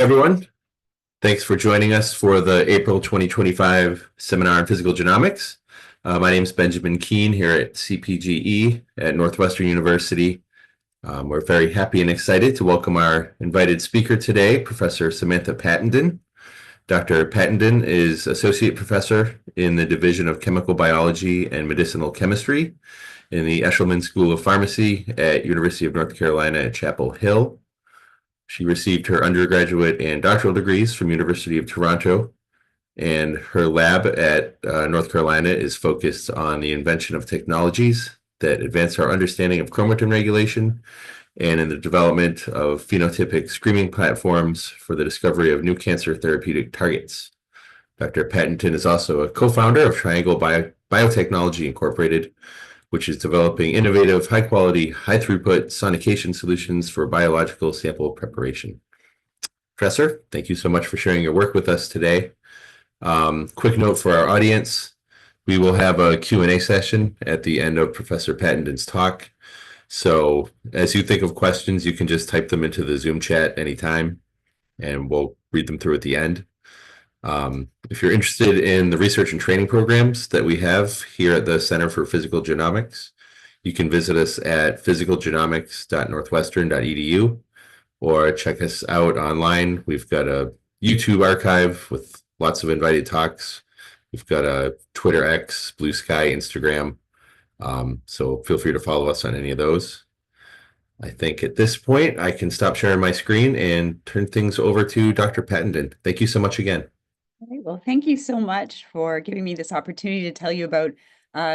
Everyone. Thanks for joining us for the April 2025 seminar on physical genomics. My name is Benjamin Keene here at CPGE at Northwestern University. We're very happy and excited to welcome our invited speaker today, Professor Samantha Pattenden. Dr. Pattenden is Associate Professor in the Division of Chemical Biology and Medicinal Chemistry in the Eshelman School of Pharmacy at University of North Carolina at Chapel Hill. She received her undergraduate and doctoral degrees from University of Toronto, and her lab at North Carolina is focused on the invention of technologies that advance our understanding of chromatin regulation and in the development of phenotypic screening platforms for the discovery of new cancer therapeutic targets. Dr. Pattenden is also a co-founder of Triangle Biotechnology Incorporated, which is developing innovative, high-quality, high-throughput sonication solutions for biological sample preparation. Professor, thank you so much for sharing your work with us today. Quick note for our audience, we will have a Q&A session at the end of Professor Pattenden's talk. So as you think of questions, you can just type them into the Zoom chat anytime, and we'll read them through at the end. If you're interested in the research and training programs that we have here at the Center for Physical Genomics, you can visit us at physicalgenomics.northwestern.edu or check us out online. We've got a YouTube archive with lots of invited talks. We've got a Twitter X, Blue Sky, Instagram. So feel free to follow us on any of those. I think at this point, I can stop sharing my screen and turn things over to Dr. Pattenden. Thank you so much again. Okay, well, thank you so much for giving me this opportunity to tell you about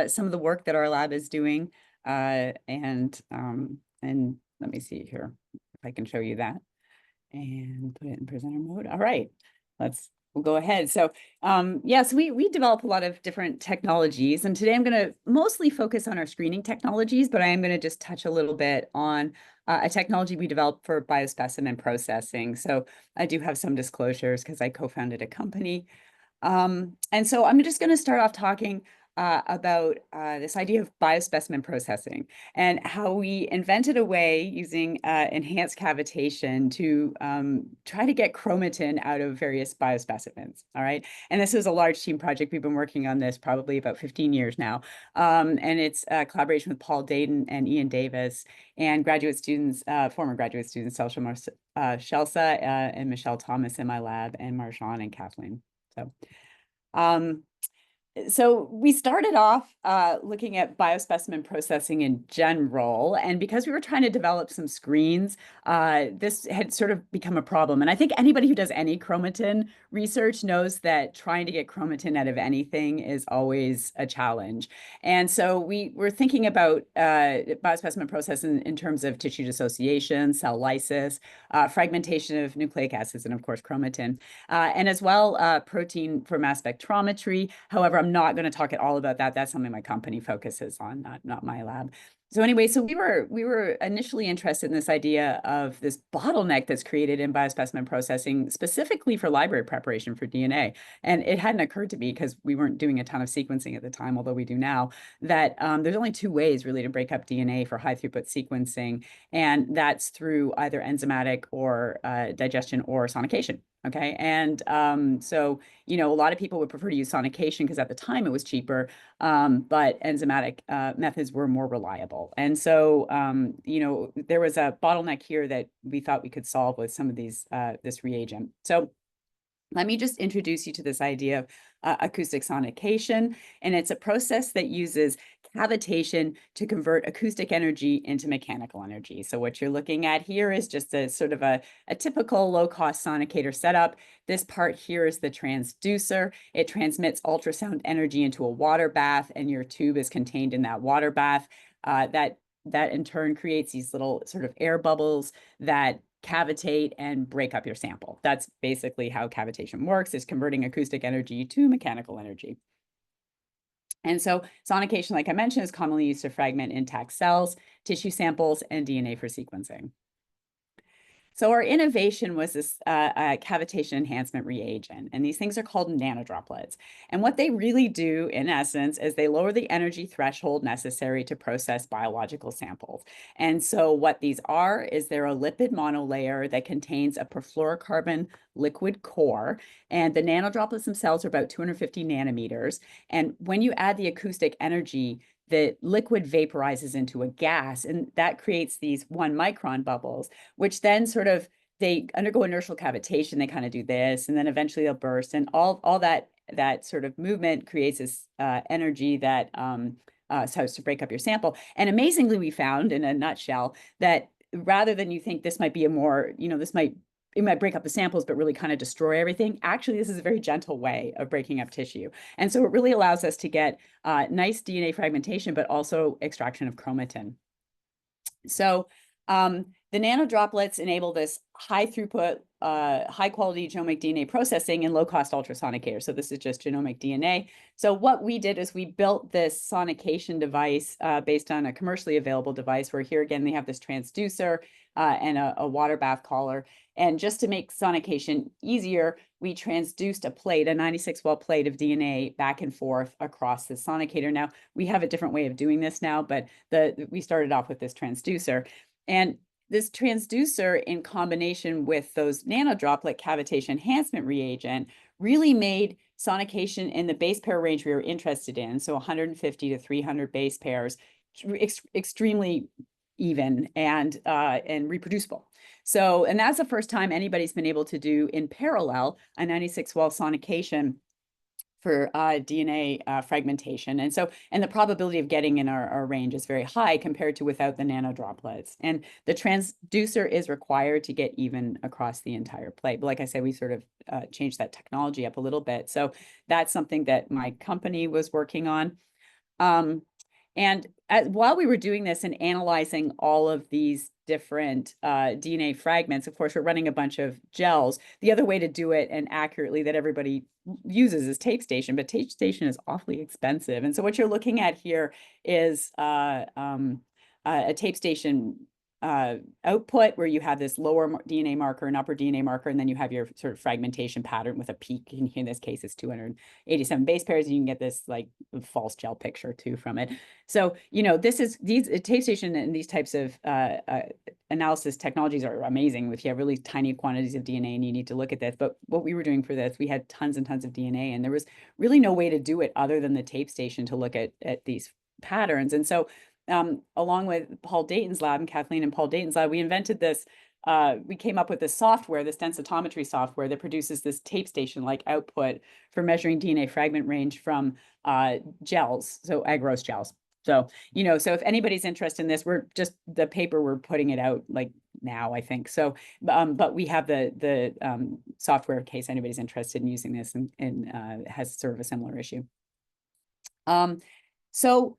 some of the work that our lab is doing. And let me see here if I can show you that and put it in presenter mode. All right, we'll go ahead. So yes, we develop a lot of different technologies, and today I'm going to mostly focus on our screening technologies, but I am going to just touch a little bit on a technology we developed for biospecimen processing. So I do have some disclosures because I co-founded a company. And so I'm just going to start off talking about this idea of biospecimen processing and how we invented a way using enhanced cavitation to try to get chromatin out of various biospecimens. All right. And this is a large team project. We've been working on this probably about 15 years now. And it's a collaboration with Paul Dayton and Ian Davis and graduate students, former graduate students, Shelsa and Michelle Thomas in my lab, and Marjan and Kathleen. So we started off looking at biospecimen processing in general, and because we were trying to develop some screens, this had sort of become a problem. And I think anybody who does any chromatin research knows that trying to get chromatin out of anything is always a challenge. And so we were thinking about biospecimen processing in terms of tissue dissociation, cell lysis, fragmentation of nucleic acids, and of course chromatin, and as well protein for mass spectrometry. However, I'm not going to talk at all about that. That's something my company focuses on, not my lab. So anyway, so we were initially interested in this idea of this bottleneck that's created in biospecimen processing, specifically for library preparation for DNA. And it hadn't occurred to me, because we weren't doing a ton of sequencing at the time, although we do now, that there's only two ways really to break up DNA for high throughput sequencing. And that's through either enzymatic or digestion or sonication. Okay. And so, a lot of people would prefer to use sonication because at the time it was cheaper, but enzymatic methods were more reliable. And so, there was a bottleneck here that we thought we could solve with some of this reagent. So let me just introduce you to this idea of acoustic sonication, and it's a process that uses cavitation to convert acoustic energy into mechanical energy. So what you're looking at here is just a sort of a typical low-cost sonicator setup. This part here is the transducer. It transmits ultrasound energy into a water bath, and your tube is contained in that water bath. That in turn creates these little sort of air bubbles that cavitate and break up your sample. That's basically how cavitation works, is converting acoustic energy to mechanical energy. And so sonication, like I mentioned, is commonly used to fragment intact cells, tissue samples, and DNA for sequencing. So our innovation was this cavitation enhancement reagent, and these things are called nanodroplets. And what they really do, in essence, is they lower the energy threshold necessary to process biological samples. And so what these are is they're a lipid monolayer that contains a perfluorocarbon liquid core, and the nanodroplets themselves are about 250 nanometers. And when you add the acoustic energy, the liquid vaporizes into a gas, and that creates these 1 micron bubbles, which then sort of they undergo inertial cavitation. They kind of do this, and then eventually they'll burst, and all that sort of movement creates this energy that starts to break up your sample. And amazingly, we found, in a nutshell, that rather than you think this might be a more, it might break up the samples, but really kind of destroy everything. Actually, this is a very gentle way of breaking up tissue. And so it really allows us to get nice DNA fragmentation, but also extraction of chromatin. So the nanodroplets enable this high throughput, high quality genomic DNA processing in low cost ultrasonic. So this is just genomic DNA. So what we did is we built this sonication device based on a commercially available device, where here again, they have this transducer and a water bath collar. And just to make sonication easier, we transduced a plate, a 96-well plate of DNA back and forth across the sonicator. Now, we have a different way of doing this now, but we started off with this transducer. And this transducer, in combination with those nanodroplet cavitation enhancement reagent, really made sonication in the base pair range we were interested in, so 150 to 300 base pairs, extremely even and reproducible. So, and that's the first time anybody's been able to do in parallel a 96-well sonication for DNA fragmentation. And so, and the probability of getting in our range is very high compared to without the nanodroplets. And the transducer is required to get even across the entire plate. But like I said, we sort of changed that technology up a little bit. So that's something that my company was working on. And while we were doing this and analyzing all of these different DNA fragments, of course, we're running a bunch of gels. The other way to do it, and accurately, that everybody uses, is tape station, but tape station is awfully expensive. And so what you're looking at here is a tape station output, where you have this lower DNA marker and upper DNA marker, and then you have your sort of fragmentation pattern with a peak. In this case, it's 287 base pairs, and you can get this like false gel picture too from it. So, these tape station and these types of analysis technologies are amazing if you have really tiny quantities of DNA and you need to look at this. But what we were doing for this, we had tons and tons of DNA, and there was really no way to do it other than the tape station to look at these patterns. And so along with Paul Dayton's lab, and Kathleen and Paul Dayton's lab, we invented this. We came up with this software, this densitometry software, that produces this tape station-like output for measuring DNA fragment range from gels, so agarose gels. So, so if anybody's interested in this, the paper, we're putting it out like now, I think. So, but we have the software in case anybody's interested in using this and has sort of a similar issue. So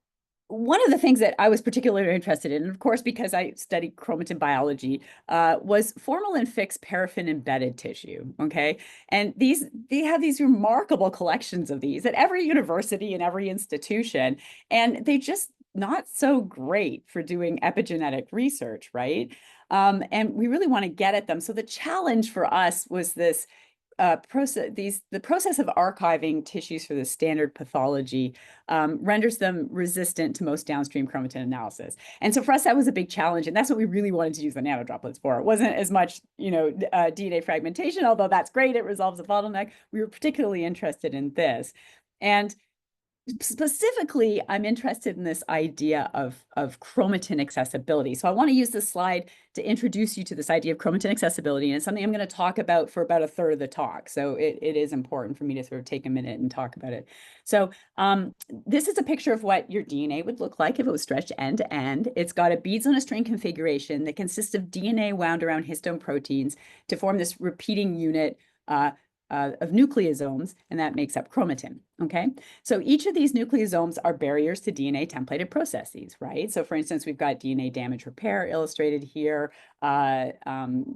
one of the things that I was particularly interested in, and of course, because I studied chromatin biology, was formalin-fixed paraffin-embedded tissue, okay? And they have these remarkable collections of these at every university and every institution, and they're just not so great for doing epigenetic research, right? And we really want to get at them. So the challenge for us was this the process of archiving tissues for the standard pathology renders them resistant to most downstream chromatin analysis. And so for us, that was a big challenge. And that's what we really wanted to use the nanodroplets for. It wasn't as much, DNA fragmentation, although that's great. It resolves a bottleneck. We were particularly interested in this. And specifically, I'm interested in this idea of chromatin accessibility. So I want to use this slide to introduce you to this idea of chromatin accessibility. And it's something I'm going to talk about for about a third of the talk. So it is important for me to sort of take a minute and talk about it. So this is a picture of what your DNA would look like if it was stretched end to end. It's got a beads on a string configuration that consists of DNA wound around histone proteins to form this repeating unit of nucleosomes, and that makes up chromatin, okay? So each of these nucleosomes are barriers to DNA templated processes, right? So for instance, we've got DNA damage repair illustrated here,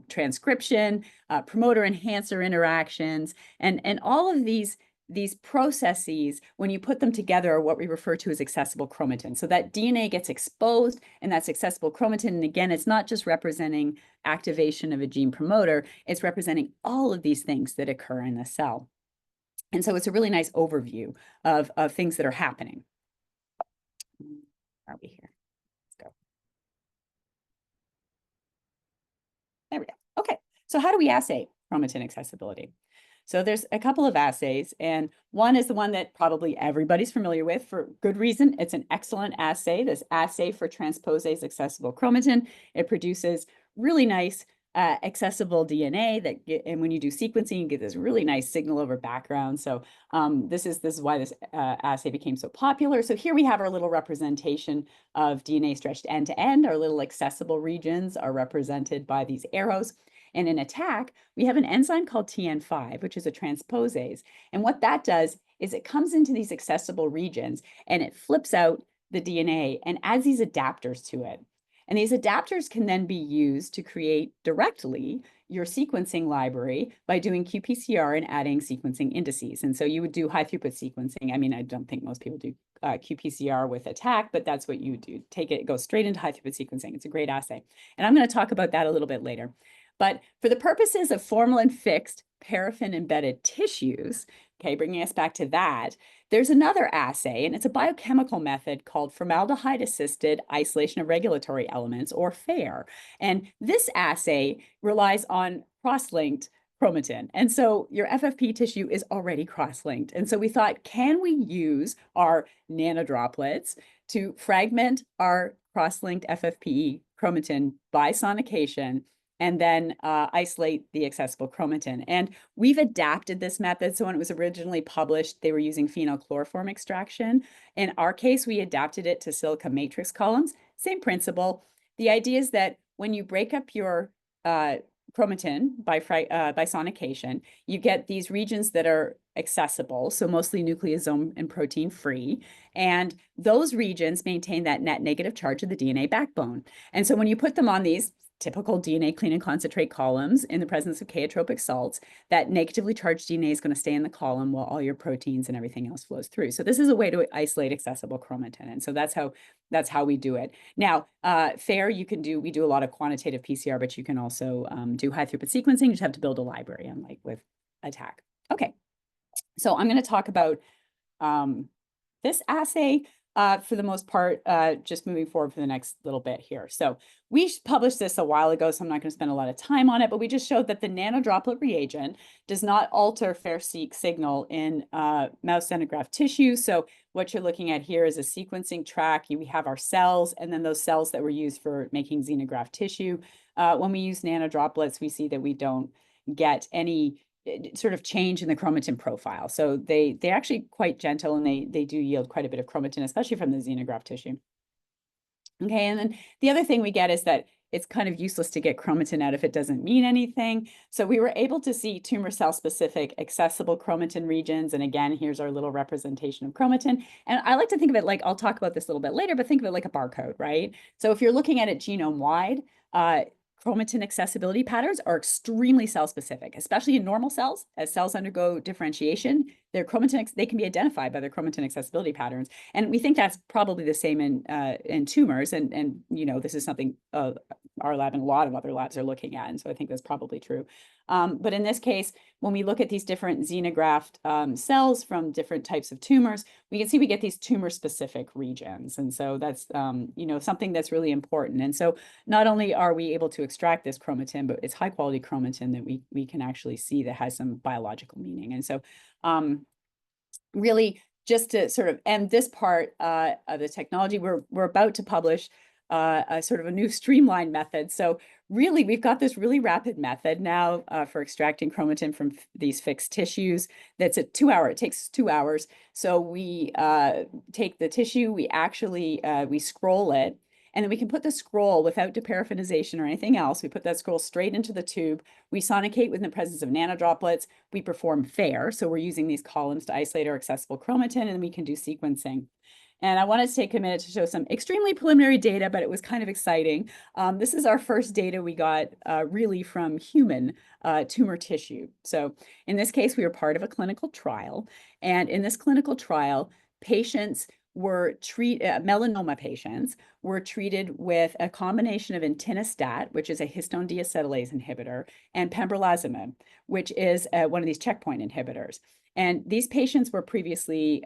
transcription, promoter enhancer interactions, and all of these these processes, when you put them together, are what we refer to as accessible chromatin. So that DNA gets exposed, and that's accessible chromatin. And again, it's not just representing activation of a gene promoter, it's representing all of these things that occur in the cell. And so it's a really nice overview of things that are happening. Where are we here? Let's go. There we go. Okay, so how do we assay chromatin accessibility? So there's a couple of assays, and one is the one that probably everybody's familiar with for good reason. It's an excellent assay, this assay for transposase accessible chromatin. It produces really nice accessible DNA and when you do sequencing, you get this really nice signal over background. So this is why this assay became so popular. So here we have our little representation of DNA stretched end to end. Our little accessible regions are represented by these arrows. And in ATAC, we have an enzyme called TN5, which is a transposase. And what that does is it comes into these accessible regions and it flips out the DNA and adds these adapters to it. And these adapters can then be used to create directly your sequencing library by doing qPCR and adding sequencing indices. And so you would do high throughput sequencing. I mean, I don't think most people do qPCR with ATAC, but that's what you would do. Take it, go straight into high throughput sequencing. It's a great assay. And I'm going to talk about that a little bit later. But for the purposes of formalin-fixed, paraffin-embedded tissues, okay, bringing us back to that, there's another assay, and it's a biochemical method called formaldehyde-assisted isolation of regulatory elements, or FAIR. And this assay relies on cross-linked chromatin. And so your FFPE tissue is already cross-linked. And so we thought, can we use our nanodroplets to fragment our cross-linked FFPE chromatin by sonication and then isolate the accessible chromatin? And we've adapted this method. So when it was originally published, they were using phenylchloroform extraction. In our case, we adapted it to silica matrix columns. Same principle. The idea is that when you break up your chromatin by sonication, you get these regions that are accessible, so mostly nucleosome and protein free. And those regions maintain that net negative charge of the DNA backbone. And so when you put them on these typical DNA clean and concentrate columns in the presence of chaotropic salts, that negatively charged DNA is going to stay in the column while all your proteins and everything else flows through. So this is a way to isolate accessible chromatin. And so that's how we do it. Now, FAIR, we do a lot of quantitative PCR, but you can also do high throughput sequencing. You just have to build a library, unlike with ATAC. Okay, so I'm going to talk about this assay. For the most part, just moving forward for the next little bit here. So we published this a while ago, so I'm not going to spend a lot of time on it, but we just showed that the nanodroplet reagent does not alter FAIR-seq signal in mouse xenograft tissue. So what you're looking at here is a sequencing track. We have our cells, and then those cells that were used for making xenograft tissue. When we use nanodroplets, we see that we don't get any sort of change in the chromatin profile. So they're actually quite gentle, and they do yield quite a bit of chromatin, especially from the xenograft tissue. Okay, and then the other thing we get is that it's kind of useless to get chromatin out if it doesn't mean anything. So we were able to see tumor cell specific accessible chromatin regions. And again, here's our little representation of chromatin. And I like to think of it like, I'll talk about this a little bit later, but think of it like a barcode, right? So if you're looking at it genome wide, chromatin accessibility patterns are extremely cell specific, especially in normal cells. As cells undergo differentiation, their chromatin, they can be identified by their chromatin accessibility patterns. And we think that's probably the same in tumors. And you know, this is something our lab and a lot of other labs are looking at. And so I think that's probably true. But in this case, when we look at these different xenograft cells from different types of tumors, we can see we get these tumor-specific regions. And so that's, you know, something that's really important. And so not only are we able to extract this chromatin, but it's high-quality chromatin that we can actually see that has some biological meaning. And so really, just to sort of end this part of the technology, we're about to publish a sort of a new streamlined method. So really, we've got this really rapid method now for extracting chromatin from these fixed tissues. That's a 2 hour, it takes 2 hours. So we take the tissue, we actually, we scroll it, and then we can put the scroll without deparaffinization or anything else. We put that scroll straight into the tube. We sonicate within the presence of nanodroplets. We perform FAIR. So we're using these columns to isolate our accessible chromatin, and then we can do sequencing. And I wanted to take a minute to show some extremely preliminary data, but it was kind of exciting. This is our first data we got really from human tumor tissue. So in this case, we were part of a clinical trial. And in this clinical trial, patients were melanoma patients were treated with a combination of entinostat, which is a histone deacetylase inhibitor, and pembrolizumab, which is one of these checkpoint inhibitors. And these patients were previously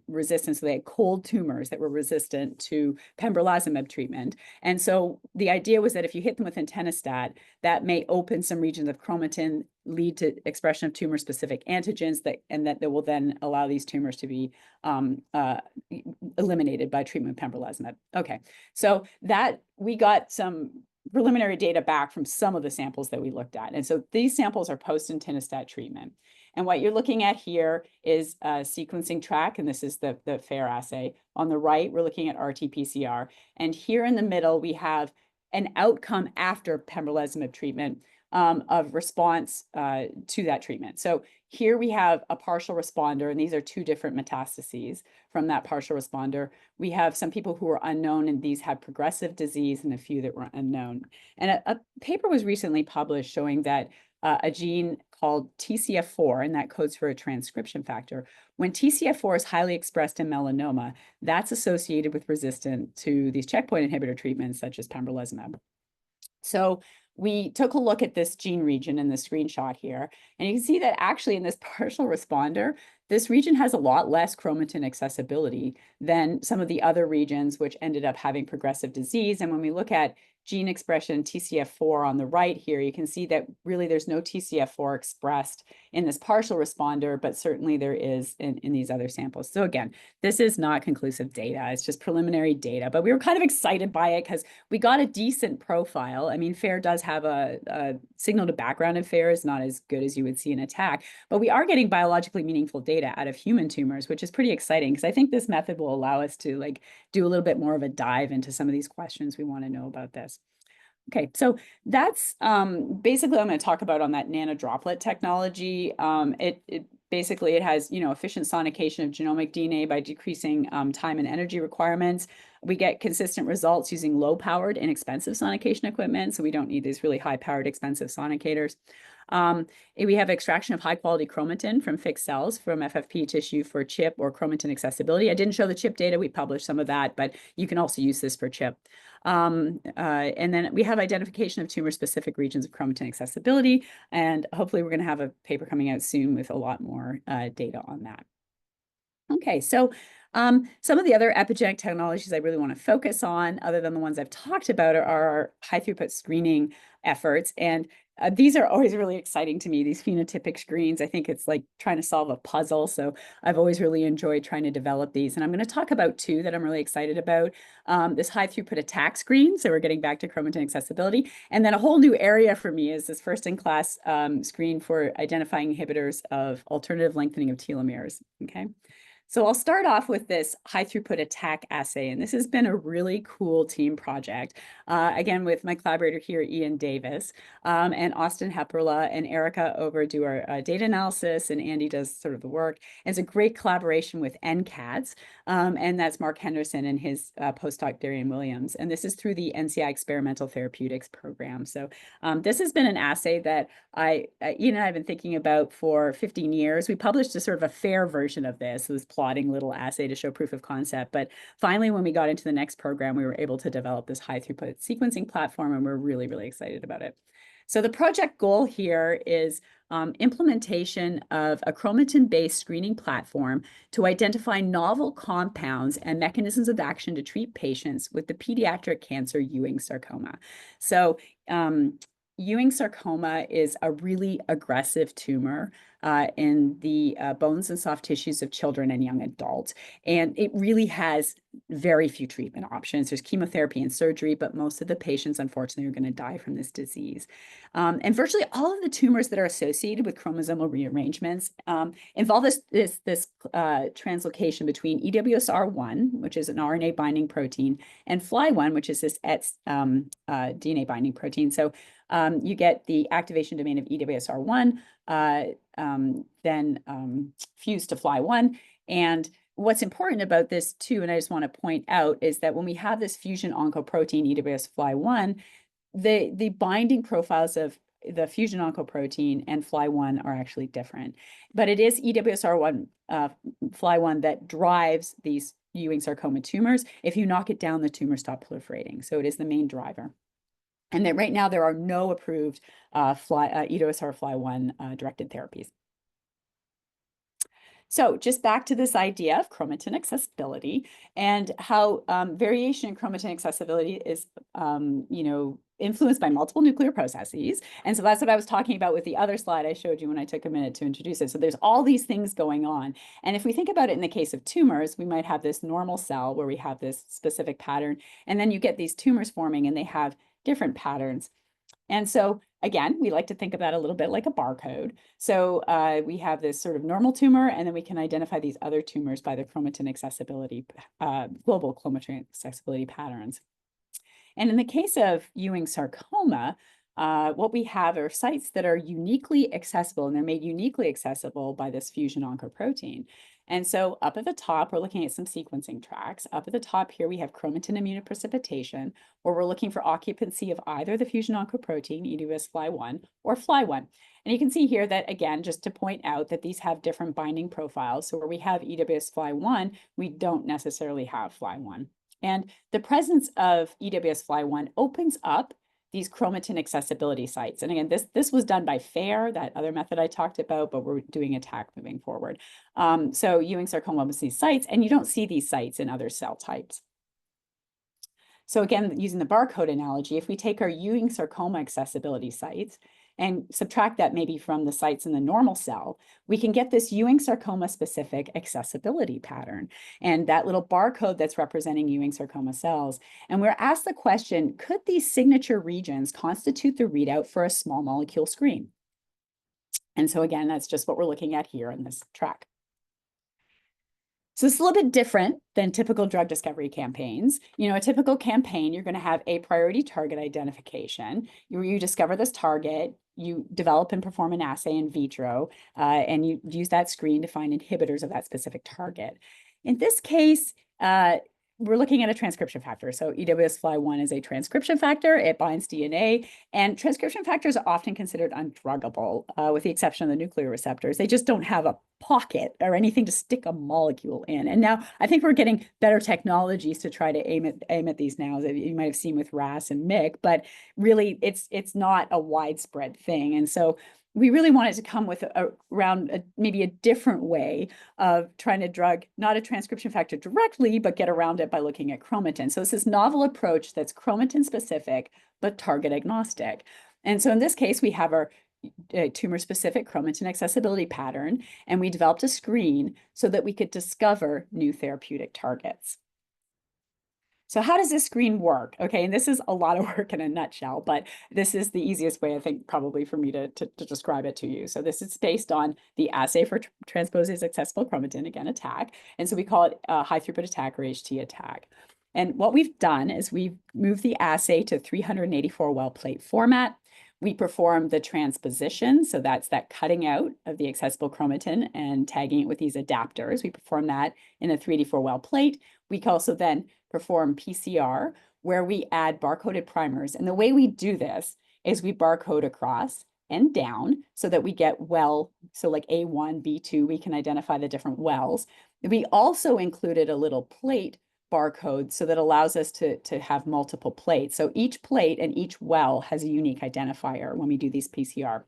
resistant, so they had cold tumors that were resistant to pembrolizumab treatment. And so the idea was that if you hit them with entinostat, that may open some regions of chromatin, lead to expression of tumor-specific antigens, that will then allow these tumors to be eliminated by treatment with pembrolizumab. Okay, so that we got some preliminary data back from some of the samples that we looked at. And so these samples are post-entinostat treatment. And what you're looking at here is a sequencing track, and this is the FAIR assay. On the right, we're looking at RT-PCR. And here in the middle, we have an outcome after pembrolizumab treatment of response to that treatment. So here we have a partial responder, and these are two different metastases from that partial responder. We have some people who were unknown, and these had progressive disease, and a few that were unknown. And a paper was recently published showing that a gene called TCF4, and that codes for a transcription factor. When TCF4 is highly expressed in melanoma, that's associated with resistance to these checkpoint inhibitor treatments, such as pembrolizumab. So we took a look at this gene region in the screenshot here, and you can see that actually in this partial responder, this region has a lot less chromatin accessibility than some of the other regions, which ended up having progressive disease. And when we look at gene expression TCF4 on the right here, you can see that really there's no TCF4 expressed in this partial responder, but certainly there is in these other samples. So again, this is not conclusive data. It's just preliminary data, but we were kind of excited by it because we got a decent profile. I mean, FAIR does have a signal to background, and FAIR is not as good as you would see in ATTACK, but we are getting biologically meaningful data out of human tumors, which is pretty exciting because I think this method will allow us to do a little bit more of a dive into some of these questions we want to know about this. Okay, so that's basically what I'm going to talk about on that nanodroplet technology. It basically has efficient sonication of genomic DNA by decreasing time and energy requirements. We get consistent results using low-powered, inexpensive sonication equipment, so we don't need these really high-powered, expensive sonicators. We have extraction of high-quality chromatin from fixed cells from FFPE tissue for chip or chromatin accessibility. I didn't show the chip data. We published some of that, but you can also use this for chip. And then we have identification of tumor-specific regions of chromatin accessibility, and hopefully we're going to have a paper coming out soon with a lot more data on that. Okay, so some of the other epigenetic technologies I really want to focus on, other than the ones I've talked about, are our high-throughput screening efforts. And these are always really exciting to me, these phenotypic screens. I think it's like trying to solve a puzzle. So I've always really enjoyed trying to develop these. And I'm going to talk about two that I'm really excited about. This high-throughput attack screen. So we're getting back to chromatin accessibility. And then a whole new area for me is this first-in-class screen for identifying inhibitors of alternative lengthening of telomeres. Okay. So I'll start off with this high-throughput attack assay, and this has been a really cool team project, again, with my collaborator here, Ian Davis, and Austin Hepperla and Erica over do our data analysis, and Andy does sort of the work. And it's a great collaboration with NCADS, and that's Mark Henderson and his postdoc, Darian Williams. And this is through the NCI Experimental Therapeutics program. So this has been an assay that Ian and I have been thinking about for 15 years. We published a sort of a FAIR version of this. It was plotting little assay to show proof of concept. But finally, when we got into the next program, we were able to develop this high throughput sequencing platform, and we're really, really excited about it. So the project goal here is implementation of a chromatin-based screening platform to identify novel compounds and mechanisms of action to treat patients with the pediatric cancer Ewing sarcoma. So Ewing sarcoma is a really aggressive tumor in the bones and soft tissues of children and young adults. And it really has very few treatment options. There's chemotherapy and surgery, but most of the patients, unfortunately, are going to die from this disease. And virtually all of the tumors that are associated with chromosomal rearrangements involve this translocation between EWSR1, which is an RNA binding protein, and FLY1, which is this DNA binding protein. So you get the activation domain of EWSR1, then fused to FLY1, and what's important about this too, and I just want to point out, is that when we have this fusion oncoprotein EWS-FLI1, the binding profiles of the fusion oncoprotein and FLI1 are actually different. But it is EWSR1 FLI1 that drives these Ewing sarcoma tumors. If you knock it down, the tumors stop proliferating. So it is the main driver. And that right now there are no approved EWSR FLI1 directed therapies. So just back to this idea of chromatin accessibility and how variation in chromatin accessibility is, influenced by multiple nuclear processes. And so that's what I was talking about with the other slide I showed you when I took a minute to introduce it. So there's all these things going on. And if we think about it in the case of tumors, we might have this normal cell where we have this specific pattern, and then you get these tumors forming and they have different patterns. And so again, we like to think of that a little bit like a barcode. So we have this sort of normal tumor, and then we can identify these other tumors by the chromatin accessibility, global chromatin accessibility patterns. And in the case of Ewing sarcoma, what we have are sites that are uniquely accessible, and they're made uniquely accessible by this fusion oncoprotein. And so up at the top, we're looking at some sequencing tracks. Up at the top here, we have chromatin immunoprecipitation, where we're looking for occupancy of either the fusion oncoprotein, EWS-FLI1, or FLI1. And you can see here that, again, just to point out that these have different binding profiles. So where we have EWS-FLI1, we don't necessarily have FLI1. And the presence of EWS-FLI1 opens up these chromatin accessibility sites. And again, this was done by FAIR, that other method I talked about, but we're doing ATTACK moving forward. So Ewing sarcoma was these sites, and you don't see these sites in other cell types. So again, using the barcode analogy, if we take our Ewing sarcoma accessibility sites and subtract that maybe from the sites in the normal cell, we can get this Ewing sarcoma specific accessibility pattern and that little barcode that's representing Ewing sarcoma cells. And we're asked the question, could these signature regions constitute the readout for a small molecule screen? And so again, that's just what we're looking at here in this track. So it's a little bit different than typical drug discovery campaigns. A typical campaign, you're going to have a priority target identification. You discover this target, you develop and perform an assay in vitro, and you use that screen to find inhibitors of that specific target. In this case, we're looking at a transcription factor. So EWS-FLI1 is a transcription factor. It binds DNA, and transcription factors are often considered undruggable, with the exception of the nuclear receptors. They just don't have a pocket or anything to stick a molecule in. And now I think we're getting better technologies to try to aim at these now, as you might have seen with RAS and MYC, but really it's not a widespread thing. And so we really wanted to come with maybe a different way of trying to drug not a transcription factor directly, but get around it by looking at chromatin. So it's this novel approach that's chromatin specific, but target agnostic. And so in this case, we have our tumor-specific chromatin accessibility pattern, and we developed a screen so that we could discover new therapeutic targets. So how does this screen work? Okay, and this is a lot of work in a nutshell, but this is the easiest way, I think, probably for me to describe it to you. So this is based on the assay for transposase accessible chromatin, again, ATTACK. And so we call it high throughput ATTACK or HT ATTACK. And what we've done is we've moved the assay to 384 well plate format. We perform the transposition, so that's that cutting out of the accessible chromatin and tagging it with these adapters. We perform that in a 384 well plate. We can also then perform PCR, where we add barcoded primers. And the way we do this is we barcode across and down so that we get so like A1, B2, we can identify the different wells. We also included a little plate barcode so that allows us to have multiple plates. So each plate and each well has a unique identifier when we do these PCR.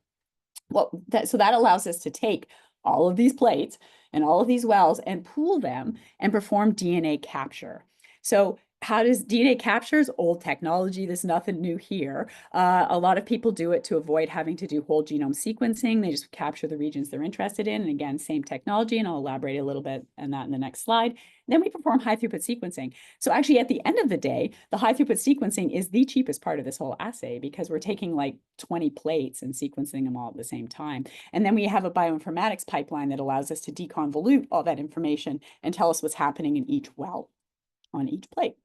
So that allows us to take all of these plates and all of these wells and pool them and perform DNA capture. So how does DNA capture? Is old technology. There's nothing new here. A lot of people do it to avoid having to do whole genome sequencing. They just capture the regions they're interested in. And again, same technology, and I'll elaborate a little bit on that in the next slide. Then we perform high throughput sequencing. So actually, at the end of the day, the high throughput sequencing is the cheapest part of this whole assay, because we're taking like 20 plates and sequencing them all at the same time. And then we have a bioinformatics pipeline that allows us to deconvolute all that information and tell us what's happening in each well on each plate.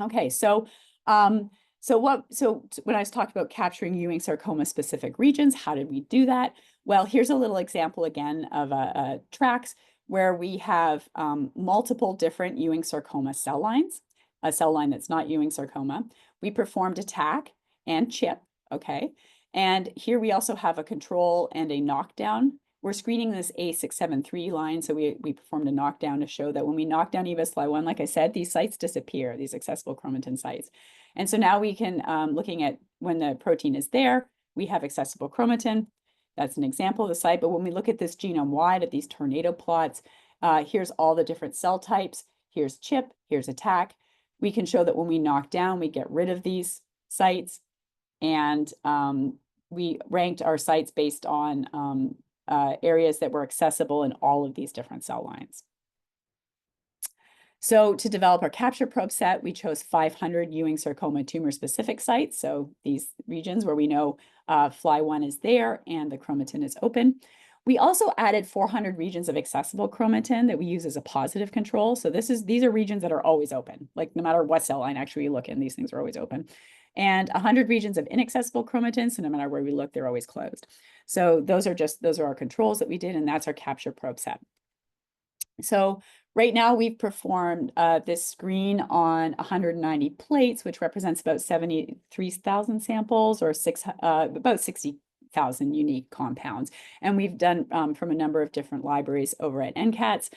Okay, so when I was talking about capturing Ewing sarcoma specific regions, how did we do that? Well, here's a little example again of tracks where we have multiple different Ewing sarcoma cell lines, a cell line that's not Ewing sarcoma. We performed attack and chip, okay? And here we also have a control and a knockdown. We're screening this A673 line, so we performed a knockdown to show that when we knock down EBS-FLI1, like I said, these sites disappear, these accessible chromatin sites. And so now we can, looking at when the protein is there, we have accessible chromatin. That's an example of the site. But when we look at this genome-wide, at these tornado plots, here's all the different cell types. Here's chip, here's attack. We can show that when we knock down, we get rid of these sites. And we ranked our sites based on areas that were accessible in all of these different cell lines. So to develop our capture probe set, we chose 500 Ewing sarcoma tumor-specific sites. So these regions where we know FLI1 is there and the chromatin is open. We also added 400 regions of accessible chromatin that we use as a positive control. So these are regions that are always open. Like no matter what cell line actually you look in, these things are always open. And 100 regions of inaccessible chromatin. So no matter where we look, they're always closed. So those are our controls that we did, and that's our capture probe set. So right now we've performed this screen on 190 plates, which represents about 73,000 samples or about 60,000 unique compounds. And we've done from a number of different libraries over at NCATS.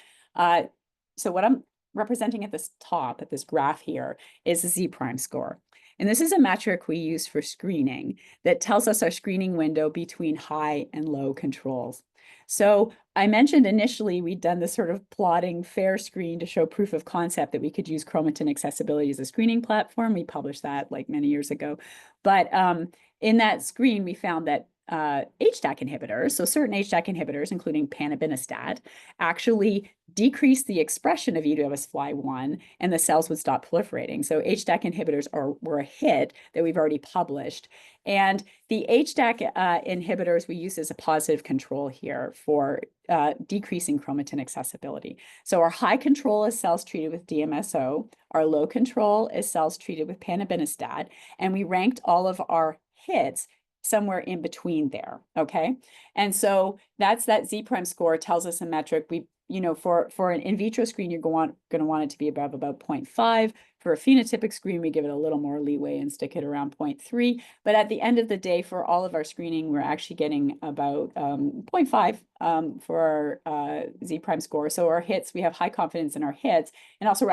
So what I'm representing at this top, at this graph here, is the Z-prime score. And this is a metric we use for screening that tells us our screening window between high and low controls. So I mentioned initially we'd done this sort of plotting fair screen to show proof of concept that we could use chromatin accessibility as a screening platform. We published that like many years ago. But in that screen, we found that HDAC inhibitors, so certain HDAC inhibitors, including panabinostat, actually decrease the expression of EBS-FLI1 and the cells would stop proliferating. So HDAC inhibitors were a hit that we've already published. And the HDAC inhibitors we use as a positive control here for decreasing chromatin accessibility. So our high control is cells treated with DMSO, our low control is cells treated with panabinostat, and we ranked all of our hits somewhere in between there, okay? And so that's that Z-prime score tells us a metric. For an in vitro screen, you're going to want it to be above about 0.5. For a phenotypic screen, we give it a little more leeway and stick it around 0.3. But at the end of the day, for all of our screening, we're actually getting about 0.5 for our Z-prime score. So our hits, we have high confidence in our hits. And also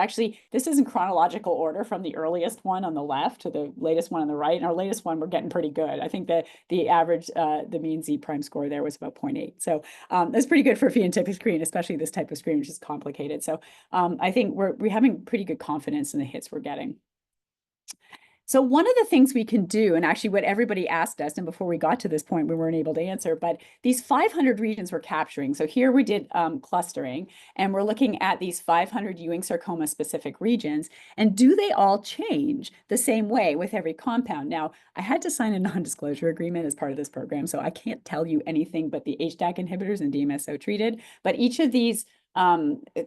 this is in chronological order from the earliest one on the left to the latest one on the right. And our latest one, we're getting pretty good. I think that the average, the mean Z-prime score there was about 0.8. So that's pretty good for a phenotypic screen, especially this type of screen, which is complicated. So I think we're having pretty good confidence in the hits we're getting. So one of the things we can do, and actually what everybody asked us, and before we got to this point, we weren't able to answer, but these 500 regions we're capturing. So here we did clustering, and we're looking at these 500 Ewing sarcoma specific regions, and do they all change the same way with every compound? Now, I had to sign a non-disclosure agreement as part of this program, so I can't tell you anything but the HDAC inhibitors and DMSO treated, but each of these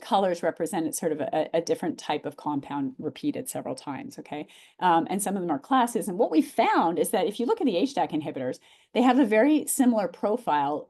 colors represent sort of a different type of compound repeated several times, okay? And some of them are classes. And what we found is that if you look at the HDAC inhibitors, they have a very similar profile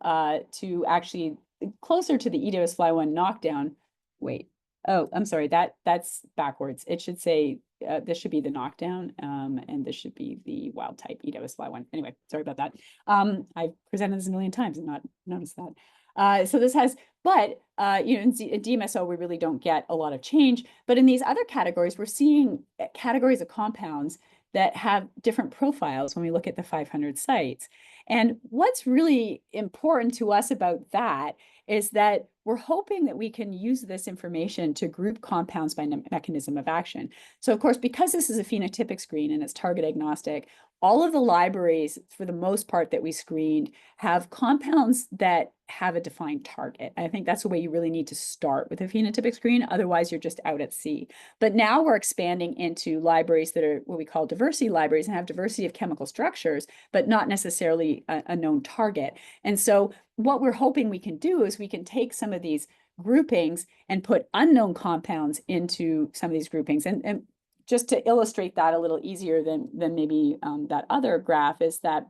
to actually closer to the EBS-FLI1 knockdown. Wait, oh, I'm sorry, that's backwards. It should say, this should be the knockdown, and this should be the wild type EBS-FLI1. Anyway, sorry about that. I've presented this a million times and not noticed that. So this has, but in DMSO, we really don't get a lot of change. But in these other categories, we're seeing categories of compounds that have different profiles when we look at the 500 sites. And what's really important to us about that is that we're hoping that we can use this information to group compounds by mechanism of action. So of course, because this is a phenotypic screen and it's target agnostic, all of the libraries, for the most part, that we screened have compounds that have a defined target. I think that's the way you really need to start with a phenotypic screen. Otherwise, you're just out at sea. But now we're expanding into libraries that are what we call diversity libraries and have diversity of chemical structures, but not necessarily a known target. And so what we're hoping we can do is we can take some of these groupings and put unknown compounds into some of these groupings. And just to illustrate that a little easier than maybe that other graph is that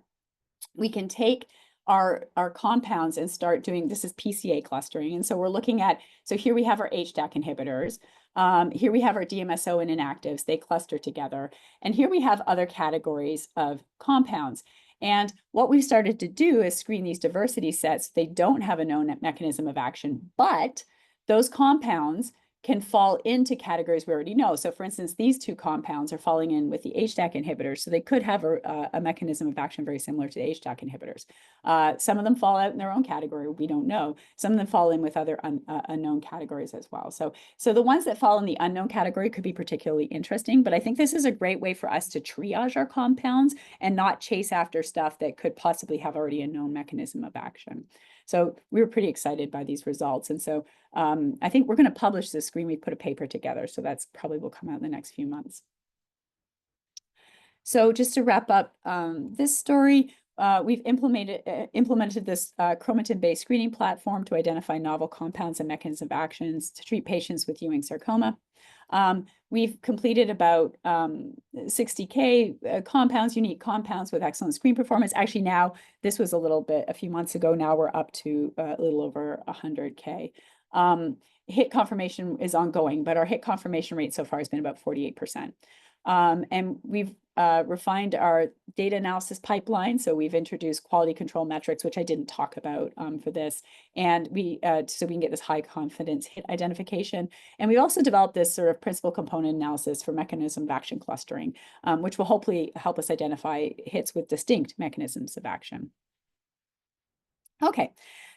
we can take our compounds and start doing, this is PCA clustering. And so we're looking at, so here we have our HDAC inhibitors. Here we have our DMSO and inactives, they cluster together. And here we have other categories of compounds. And what we've started to do is screen these diversity sets. They don't have a known mechanism of action, but those compounds can fall into categories we already know. So for instance, these two compounds are falling in with the HDAC inhibitors. So they could have a mechanism of action very similar to the HDAC inhibitors. Some of them fall out in their own category. We don't know. Some of them fall in with other unknown categories as well. So the ones that fall in the unknown category could be particularly interesting, but I think this is a great way for us to triage our compounds and not chase after stuff that could possibly have already a known mechanism of action. So we were pretty excited by these results. And so I think we're going to publish this screen. We put a paper together, so that's probably will come out in the next few months. So just to wrap up this story, we've implemented this chromatin-based screening platform to identify novel compounds and mechanisms of actions to treat patients with Ewing sarcoma. We've completed about 60K compounds, unique compounds with excellent screen performance. Actually, now this was a few months ago. Now we're up to a little over 100K. Hit confirmation is ongoing, but our hit confirmation rate so far has been about 48%. And we've refined our data analysis pipeline. So we've introduced quality control metrics, which I didn't talk about for this. And so we can get this high confidence hit identification. And we also developed this sort of principal component analysis for mechanism of action clustering, which will hopefully help us identify hits with distinct mechanisms of action. Okay,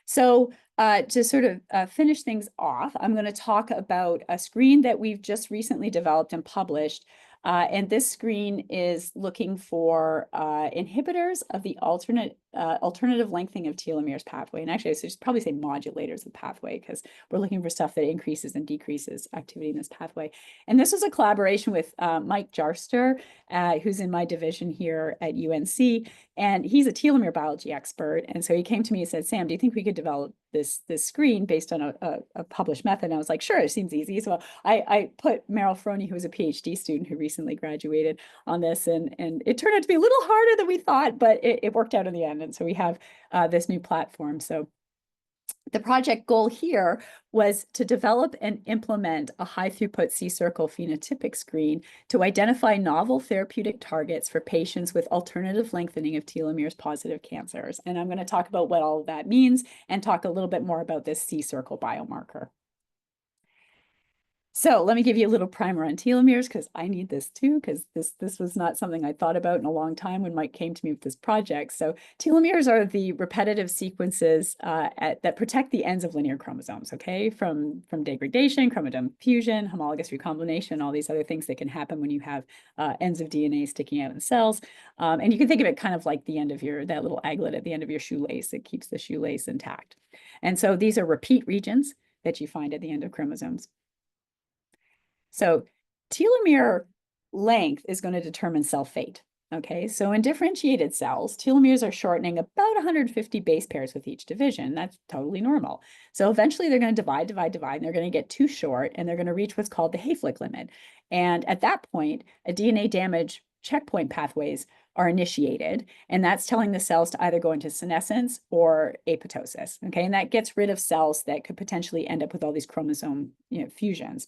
so to sort of finish things off, I'm going to talk about a screen that we've just recently developed and published. And this screen is looking for inhibitors of the alternative lengthening of telomeres pathway. And actually, I should probably say modulators of pathway, because we're looking for stuff that increases and decreases activity in this pathway. And this was a collaboration with Mike Jarster, who's in my division here at UNC. And he's a telomere biology expert. And so he came to me and said, Sam, do you think we could develop this screen based on a published method? And I was like, sure, it seems easy. So I put Meryl Froney, who was a PhD student who recently graduated, on this. And it turned out to be a little harder than we thought, but it worked out in the end. And so we have this new platform. So the project goal here was to develop and implement a high throughput C-circle phenotypic screen to identify novel therapeutic targets for patients with alternative lengthening of telomeres positive cancers. And I'm going to talk about what all of that means and talk a little bit more about this C-circle biomarker. So let me give you a little primer on telomeres, because I need this too, because this was not something I thought about in a long time when Mike came to me with this project. So telomeres are the repetitive sequences that protect the ends of linear chromosomes, okay, from degradation, chromosome fusion, homologous recombination, all these other things that can happen when you have ends of DNA sticking out in cells. And you can think of it kind of like the end of that little aglet at the end of your shoelace that keeps the shoelace intact. And so these are repeat regions that you find at the end of chromosomes. So telomere length is going to determine cell fate. Okay, so in differentiated cells, telomeres are shortening about 150 base pairs with each division. That's totally normal. So eventually they're going to divide, and they're going to get too short, and they're going to reach what's called the Hayflick limit. And at that point, a DNA damage checkpoint pathways are initiated, and that's telling the cells to either go into senescence or apoptosis. Okay, and that gets rid of cells that could potentially end up with all these chromosome fusions.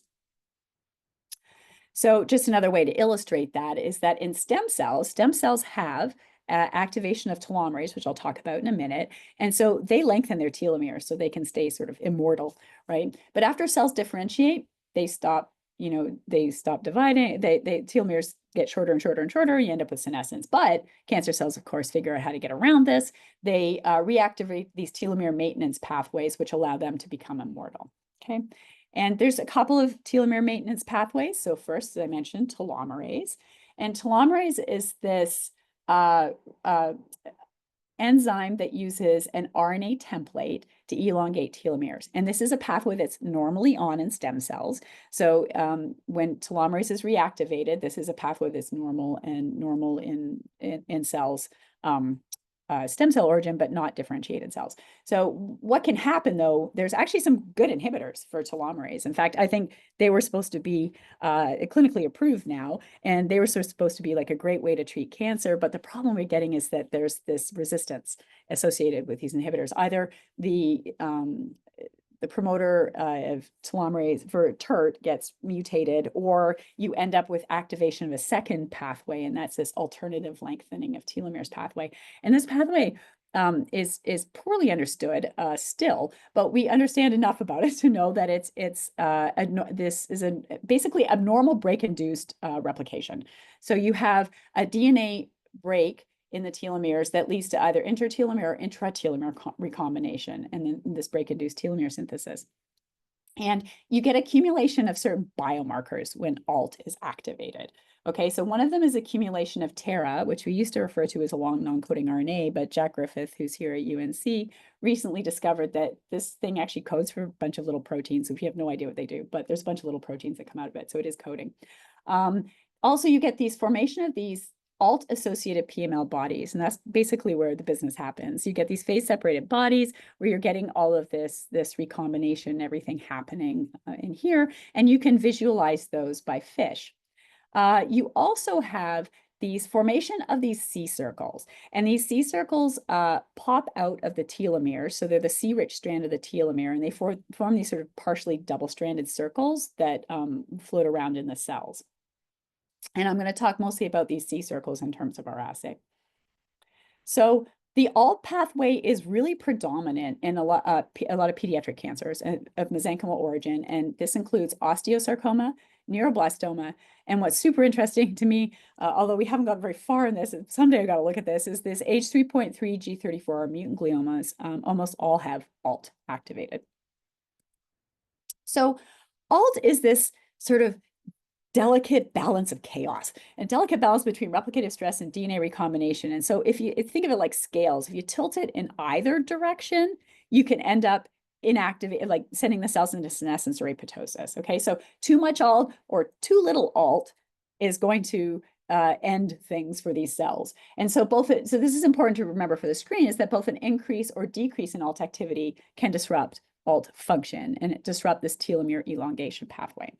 So just another way to illustrate that is that in stem cells have activation of telomerase, which I'll talk about in a minute. And so they lengthen their telomeres so they can stay sort of immortal, right? But after cells differentiate, they stop, they stop dividing, telomeres get shorter and shorter and shorter, you end up with senescence. But cancer cells, of course, figure out how to get around this. They reactivate these telomere maintenance pathways, which allow them to become immortal, okay? And there's a couple of telomere maintenance pathways. So first, as I mentioned, telomerase. And telomerase is this enzyme that uses an RNA template to elongate telomeres. And this is a pathway that's normally on in stem cells. So when telomerase is reactivated, this is a pathway that's normal in cells stem cell origin, but not differentiated cells. So what can happen though, there's actually some good inhibitors for telomerase. In fact, I think they were supposed to be clinically approved now, and they were sort of supposed to be like a great way to treat cancer. But the problem we're getting is that there's this resistance associated with these inhibitors. Either the promoter of telomerase for TERT gets mutated, or you end up with activation of a second pathway, and that's this alternative lengthening of telomeres pathway. And this pathway is poorly understood still, but we understand enough about it to know that this is basically abnormal break-induced replication. So you have a DNA break in the telomeres that leads to either intertelomere or intratelomere recombination, and then this break-induced telomere synthesis. And you get accumulation of certain biomarkers when ALT is activated. Okay, so one of them is accumulation of TERA, which we used to refer to as a long non-coding RNA, but Jack Griffith, who's here at UNC, recently discovered that this thing actually codes for a bunch of little proteins. So we have no idea what they do, but there's a bunch of little proteins that come out of it, so it is coding. Also, you get these formation of these ALT-associated PML bodies, and that's basically where the business happens. You get these phase-separated bodies where you're getting all of this recombination, everything happening in here, and you can visualize those by FISH. You also have these formation of these C circles, and these C circles pop out of the telomeres, so they're the C-rich strand of the telomere, and they form these sort of partially double-stranded circles that float around in the cells. And I'm going to talk mostly about these C circles in terms of our assay. So the ALT pathway is really predominant in a lot of pediatric cancers of mesenchymal origin, and this includes osteosarcoma, neuroblastoma, and what's super interesting to me, although we haven't gotten very far in this, someday I've got to look at this, is this H3.3 G34 mutant gliomas almost all have ALT activated. So ALT is this sort of delicate balance of chaos, and delicate balance between replicative stress and DNA recombination. And so if you think of it like scales, if you tilt it in either direction, you can end up inactivate, like sending the cells into senescence or apoptosis. Okay, so too much ALT or too little ALT is going to end things for these cells. And so so this is important to remember for the screen, is that both an increase or decrease in ALT activity can disrupt ALT function and disrupt this telomere elongation pathway.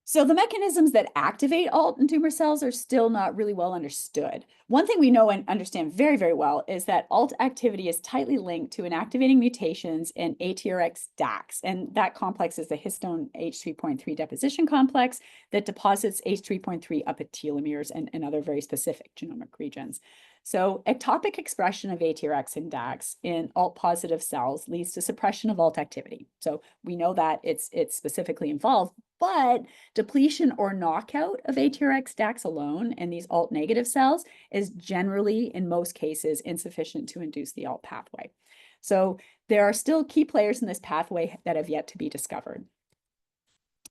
So the mechanisms that activate ALT in tumor cells are still not really well understood. One thing we know and understand very, very well is that ALT activity is tightly linked to inactivating mutations in ATRX DAX, and that complex is the histone H3.3 deposition complex that deposits H3.3 up at telomeres and other very specific genomic regions. So ectopic expression of ATRX and DAX in ALT-positive cells leads to suppression of ALT activity. So we know that it's specifically involved, but depletion or knockout of ATRX DAX alone in these ALT-negative cells is generally, in most cases, insufficient to induce the ALT pathway. So there are still key players in this pathway that have yet to be discovered.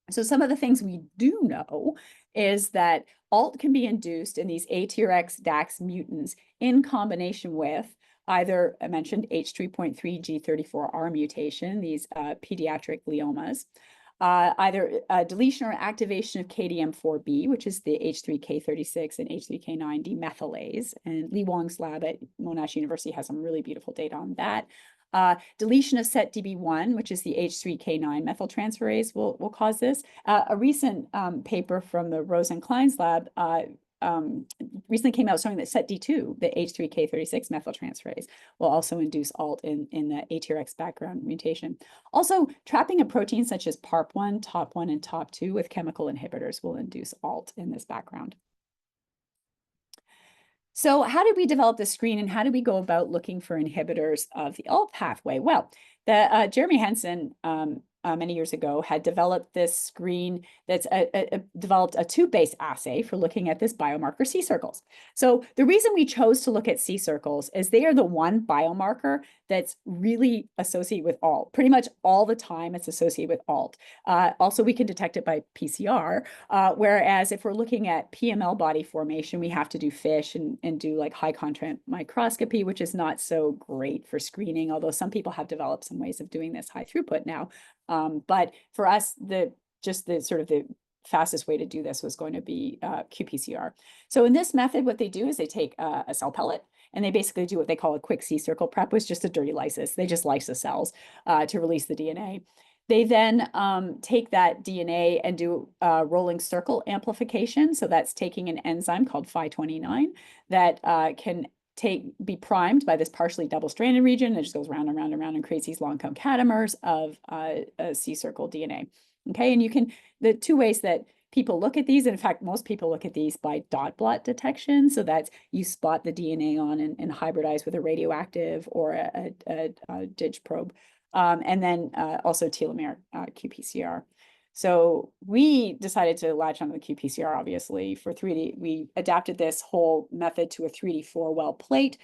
So some of the things we do know is that ALT can be induced in these ATRX DAX mutants in combination with either, I mentioned, H3.3 G34R mutation, these pediatric gliomas, either deletion or activation of KDM4B, which is the H3K36 and H3K9 demethylase. And Li Wang's lab at Monash University has some really beautiful data on that. Deletion of SETDB1, which is the H3K9 methyltransferase, will cause this. A recent paper from the Rose and Klein's lab recently came out showing that SETD2, the H3K36 methyltransferase, will also induce ALT in the ATRX background mutation. Also, trapping a protein such as PARP1, TOP1, and TOP2 with chemical inhibitors will induce ALT in this background. So how did we develop this screen, and how did we go about looking for inhibitors of the ALT pathway? Well, Jeremy Henson many years ago had developed this screen that's developed a tube-based assay for looking at this biomarker C circles. So the reason we chose to look at C circles is they are the one biomarker that's really associated with ALT. Pretty much all the time it's associated with ALT. Also, we can detect it by PCR, whereas if we're looking at PML body formation, we have to do FISH and do like high contrast microscopy, which is not so great for screening, although some people have developed some ways of doing this high throughput now. But for us, the fastest way to do this was going to be qPCR. So in this method, what they do is they take a cell pellet, and they basically do what they call a quick C-circle prep, which is just a dirty lysis. They just lyse the cells to release the DNA. They then take that DNA and do rolling circle amplification. So that's taking an enzyme called Phi29 that can be primed by this partially double-stranded region. It just goes round and round and round and creates these long concatemers of C-circle DNA. Okay, and the two ways that people look at these, in fact, most people look at these by dot blot detection. So that's you spot the DNA on and hybridize with a radioactive or a DIG probe. And then also telomere qPCR. So we decided to latch onto the qPCR, obviously, for 3D. We adapted this whole method to a 3D 4-well plate.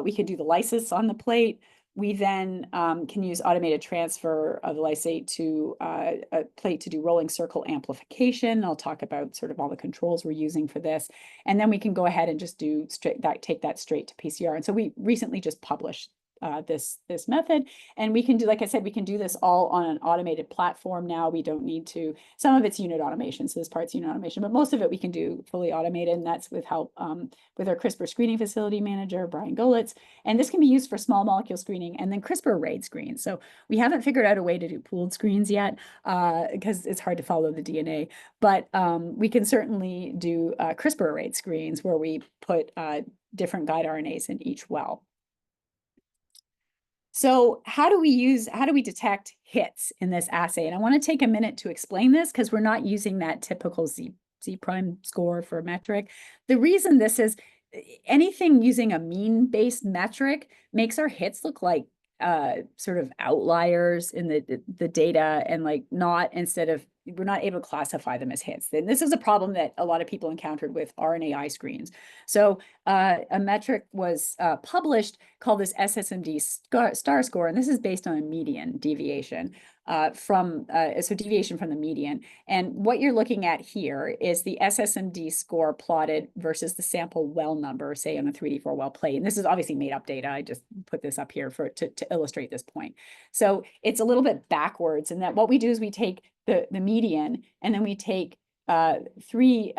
We could do the lysis on the plate. We then can use automated transfer of the lysate to a plate to do rolling circle amplification. I'll talk about sort of all the controls we're using for this. And then we can go ahead and just take that straight to PCR. And so we recently just published this method, and we can do, like I said, we can do this all on an automated platform now. We don't need to, some of it's unit automation, so this part's unit automation, but most of it we can do fully automated, and that's with help with our CRISPR screening facility manager, Brian Golitz. And this can be used for small molecule screening and then CRISPR arrayed screens. So we haven't figured out a way to do pooled screens yet because it's hard to follow the DNA, but we can certainly do CRISPR arrayed screens where we put different guide RNAs in each well. So how do we detect hits in this assay? And I want to take a minute to explain this because we're not using that typical Z prime score for metric. The reason this is anything using a mean-based metric makes our hits look like sort of outliers in the data, and like we're not able to classify them as hits. And this is a problem that a lot of people encountered with RNAi screens. So a metric was published called this SSMD star score, and this is based on a median deviation deviation from the median. And what you're looking at here is the SSMD score plotted versus the sample well number, say on a 3D 4-well plate. And this is obviously made up data. I just put this up here to illustrate this point. So it's a little bit backwards in that what we do is we take the median, and then we take 3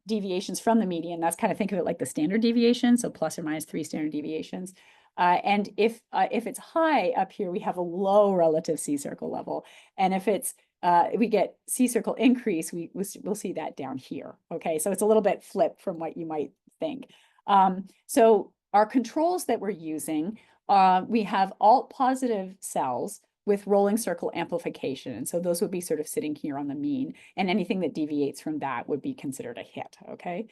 deviations from the median. That's kind of, think of it like the standard deviation, so plus or minus 3 standard deviations. And if it's high up here, we have a low relative C-circle level. And if it's we get C-circle increase, we'll see that down here. Okay, so it's a little bit flipped from what you might think. So our controls that we're using, we have alt positive cells with rolling circle amplification. And so those would be sort of sitting here on the mean, and anything that deviates from that would be considered a hit, okay?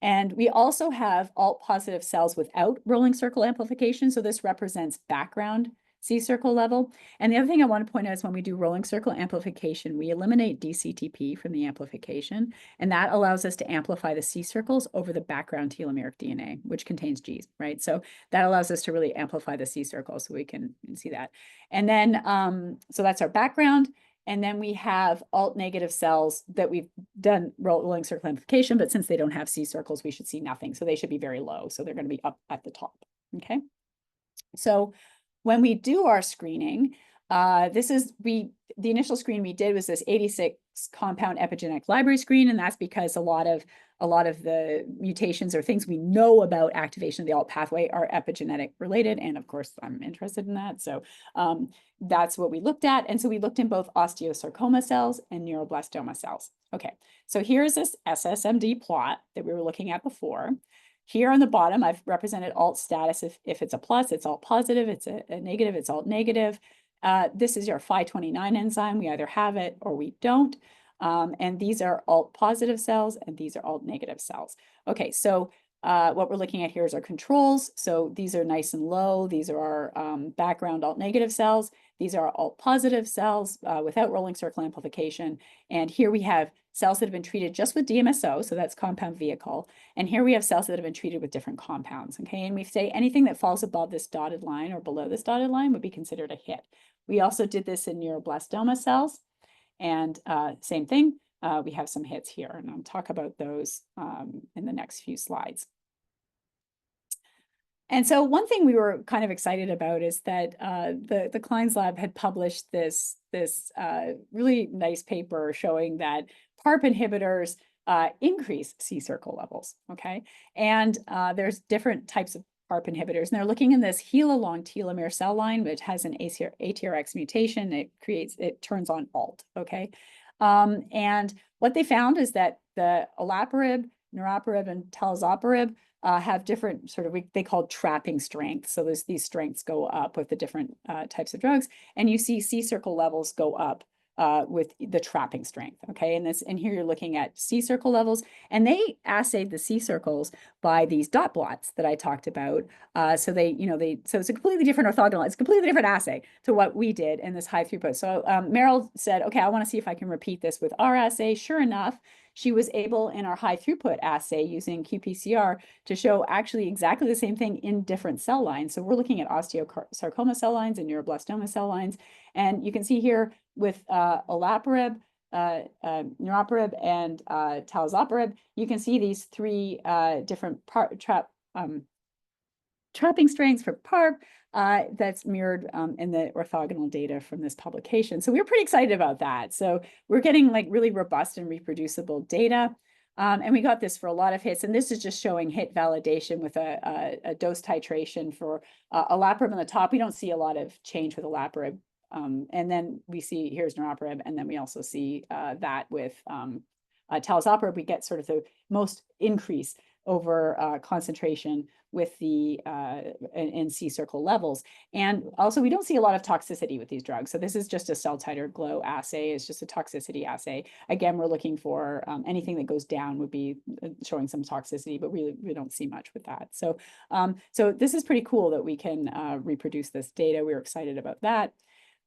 And we also have alt positive cells without rolling circle amplification. So this represents background C-circle level. And the other thing I want to point out is when we do rolling circle amplification, we eliminate DCTP from the amplification, and that allows us to amplify the C-circles over the background telomeric DNA, which contains Gs, right? So that allows us to really amplify the C-circles, so we can see that. And then, so that's our background. And then we have alt negative cells that we've done rolling circle amplification, but since they don't have C-circles, we should see nothing. So they should be very low. So they're going to be up at the top, okay? So when we do our screening, the initial screen we did was this 86 compound epigenetic library screen, and that's because a lot of the mutations or things we know about activation of the alt pathway are epigenetic related, and of course I'm interested in that. So that's what we looked at, and so we looked in both osteosarcoma cells and neuroblastoma cells. Okay, so here's this SSMD plot that we were looking at before. Here on the bottom, I've represented alt status. If it's a plus, it's alt positive. It's a negative, it's alt negative. This is your Phi29 enzyme. We either have it or we don't. And these are alt positive cells, and these are alt negative cells. Okay, so what we're looking at here is our controls. So these are nice and low. These are our background alt negative cells. These are alt positive cells without rolling circle amplification. And here we have cells that have been treated just with DMSO, so that's compound vehicle. And here we have cells that have been treated with different compounds, okay? And we say anything that falls above this dotted line or below this dotted line would be considered a hit. We also did this in neuroblastoma cells, and same thing. We have some hits here, and I'll talk about those in the next few slides. And so one thing we were kind of excited about is that the Klein's lab had published this really nice paper showing that PARP inhibitors increase C-circle levels, okay? And there's different types of PARP inhibitors, and they're looking in this HeLa-long telomere cell line, which has an ATRX mutation. It turns on ALT, okay? And what they found is that the olaparib, niraparib, and talazoparib have different sort of, they call trapping strengths. So these strengths go up with the different types of drugs, and you see C-circle levels go up with the trapping strength, okay? And here you're looking at C-circle levels, and they assayed the C-circles by these dot blots that I talked about. So so it's a completely different orthogonal, it's a completely different assay to what we did in this high throughput. So Meryl said, okay, I want to see if I can repeat this with our assay. Sure enough, she was able in our high throughput assay using qPCR to show actually exactly the same thing in different cell lines. So we're looking at osteosarcoma cell lines and neuroblastoma cell lines. And you can see here with olaparib, niraparib, and talazoparib, you can see these three different trapping strengths for PARP that's mirrored in the orthogonal data from this publication. So we were pretty excited about that. So we're getting like really robust and reproducible data. And we got this for a lot of hits. And this is just showing hit validation with a dose titration for olaparib on the top. We don't see a lot of change with olaparib. And then we see, here's niraparib, and then we also see that with talazoparib, we get sort of the most increase over concentration with the in C-circle levels. And also we don't see a lot of toxicity with these drugs. So this is just a cell titer glow assay. It's just a toxicity assay. Again, we're looking for anything that goes down would be showing some toxicity, but really we don't see much with that. So, so this is pretty cool that we can reproduce this data. We're excited about that.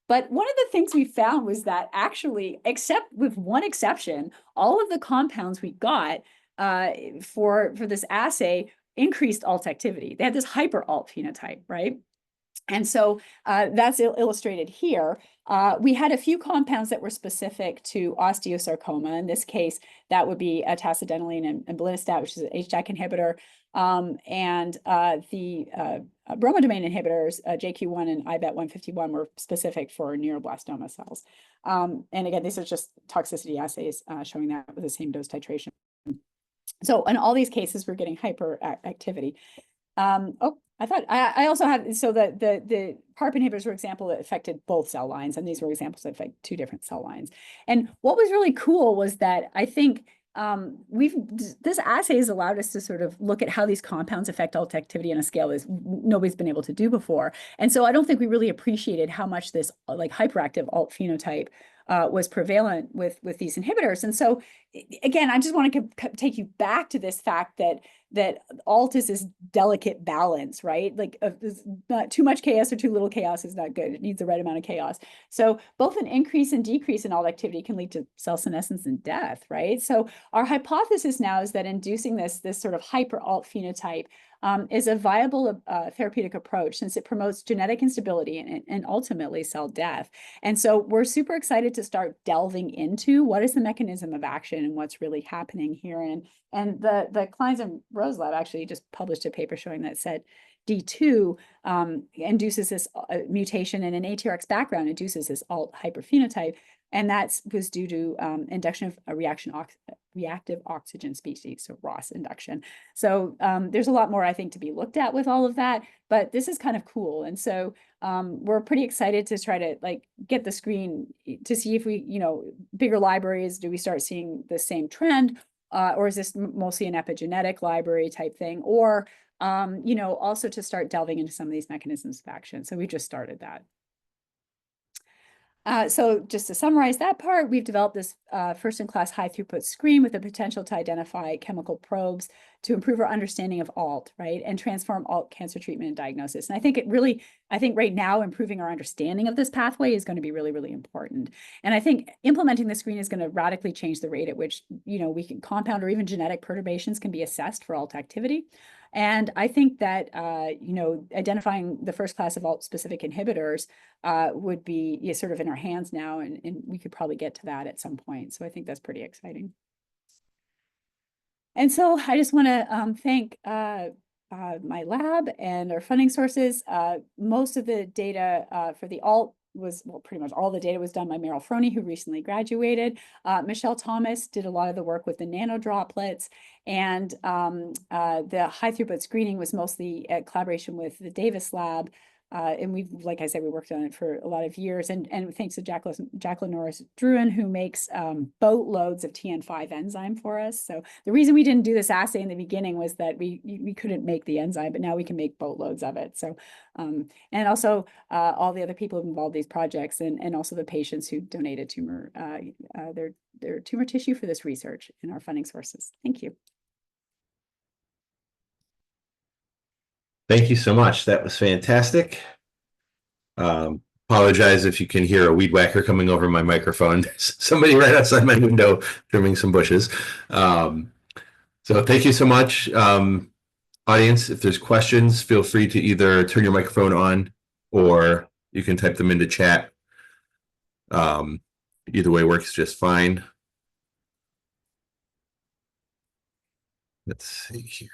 But one of the things we found was that actually, except with one exception, all of the compounds we got for this assay increased alt activity. They had this hyper alt phenotype, right? And so that's illustrated here. We had a few compounds that were specific to osteosarcoma. In this case, that would be tacidenylene and belinostat, which is an HDAC inhibitor, and the bromodomain inhibitors, JQ1 and IBET-151, were specific for neuroblastoma cells. And again, these are just toxicity assays showing that with the same dose titration. So in all these cases, we're getting hyperactivity. I also have, so the PARP inhibitors were example that affected both cell lines, and these were examples that affect two different cell lines. And what was really cool was that I think this assay has allowed us to sort of look at how these compounds affect alt activity on a scale that nobody's been able to do before. And so I don't think we really appreciated how much this like hyperactive alt phenotype was prevalent with these inhibitors. And so again, I just want to take you back to this fact that alt is this delicate balance, right? Like not too much chaos or too little chaos is not good. It needs the right amount of chaos. So both an increase and decrease in alt activity can lead to cell senescence and death, right? So our hypothesis now is that inducing this sort of hyper alt phenotype is a viable therapeutic approach, since it promotes genetic instability and ultimately cell death. And so we're super excited to start delving into what is the mechanism of action and what's really happening here. And the Klein's and Rose lab actually just published a paper showing that said D2 induces this mutation in an ATRX background, induces this alt hyperphenotype. And that was due to induction of a reactive oxygen species, so ROS induction. So there's a lot more, I think, to be looked at with all of that, but this is kind of cool. And so we're pretty excited to try to like get the screen to see if we, bigger libraries, do we start seeing the same trend? Or is this mostly an epigenetic library type thing? Or, also to start delving into some of these mechanisms of action. So we just started that. So just to summarize that part, we've developed this first-in-class high-throughput screen with the potential to identify chemical probes to improve our understanding of alt, right, and transform alt cancer treatment and diagnosis. And I think right now improving our understanding of this pathway is going to be really, really important. And I think implementing the screen is going to radically change the rate at which, we can compound or even genetic perturbations can be assessed for alt activity. And I think that, identifying the first class of alt-specific inhibitors would be sort of in our hands now, and we could probably get to that at some point. So I think that's pretty exciting. And so I just want to thank my lab and our funding sources. Most of the data for the alt was, well, pretty much all the data was done by Meryl Froney, who recently graduated. Michelle Thomas did a lot of the work with the nanodroplets, and the high throughput screening was mostly a collaboration with the Davis Lab. And we've, like I said, we worked on it for a lot of years, and thanks to Jacqueline Norris Druin, who makes boatloads of TN5 enzyme for us. So the reason we didn't do this assay in the beginning was that we couldn't make the enzyme, but now we can make boatloads of it. So and also all the other people who involved these projects, and also the patients who donated tumor their tumor tissue for this research in our funding sources. Thank you. Thank you so much. That was fantastic. Apologize if you can hear a weed whacker coming over my microphone. Somebody right outside my window trimming some bushes. So thank you so much. Audience, if there's questions, feel free to either turn your microphone on or you can type them into chat. Either way works just fine. Let's see here.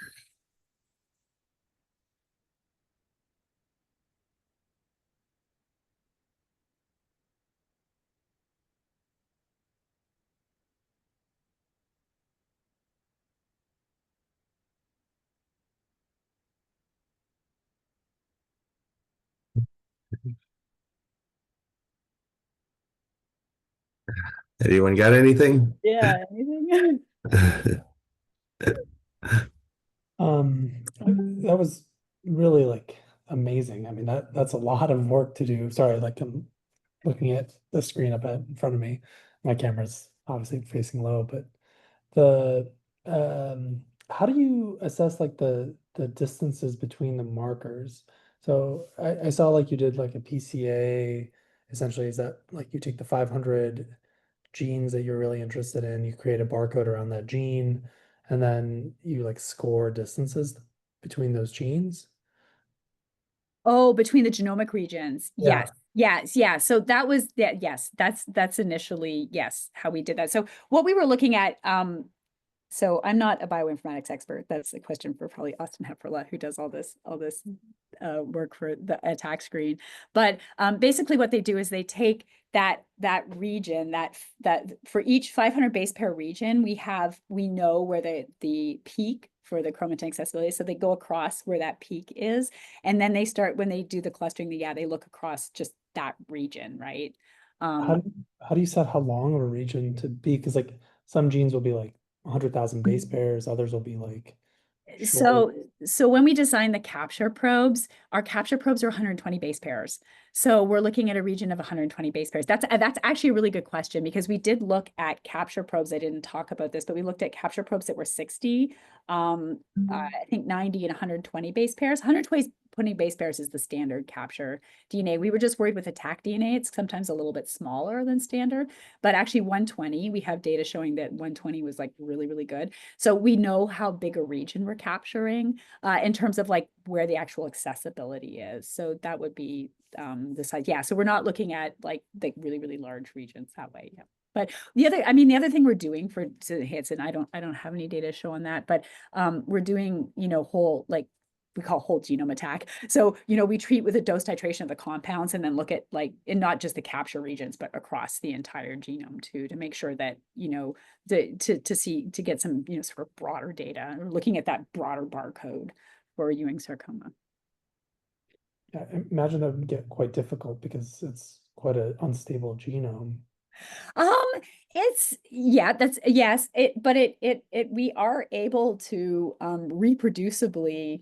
Anyone got anything? Yeah, anything? That was really like amazing. I mean, that's a lot of work to do. Sorry, like I'm looking at the screen up in front of me. My camera's obviously facing low, but the how do you assess like the distances between the markers? So I saw like you did like a PCA. Essentially, is that like you take the 500 genes that you're really interested in, you create a barcode around that gene, and then you like score distances between those genes? Oh, between the genomic regions. Yeah. Yes. Yeah. So that was that. Yes, that's initially, yes, how we did that. So what we were looking at, so I'm not a bioinformatics expert. That's a question for probably Austin Hepperla, who does all this work for the attack screen. But basically what they do is they take that region, that for each 500 base pair region, we know where the peak for the chromatin accessibility. So they go across where that peak is, and then they start, when they do the clustering, they look across just that region, right? How do you set how long of a region to be? Because like some genes will be like 100,000 base pairs, others will be like short. So when we design the capture probes, our capture probes are 120 base pairs. So we're looking at a region of 120 base pairs. That's actually a really good question, because we did look at capture probes. I didn't talk about this, but we looked at capture probes that were 60, I think 90 and 120 base pairs. 120 base pairs is the standard capture DNA. We were just worried with attack DNA. It's sometimes a little bit smaller than standard, but actually 120, we have data showing that 120 was like really, really good. So we know how big a region we're capturing in terms of like where the actual accessibility is. So that would be the size. Yeah. So we're not looking at like the really, really large regions that way. Yeah. But the other thing we're doing for hits, and I don't have any data to show on that, but we're doing, whole, like, we call whole genome attack. So, we treat with a dose titration of the compounds and then look at like, in not just the capture regions, but across the entire genome too, to make sure that, to get some, sort of broader data, or looking at that broader barcode for Ewing sarcoma. Yeah, I imagine that would get quite difficult because it's quite an unstable genome. That's yes, we are able to reproducibly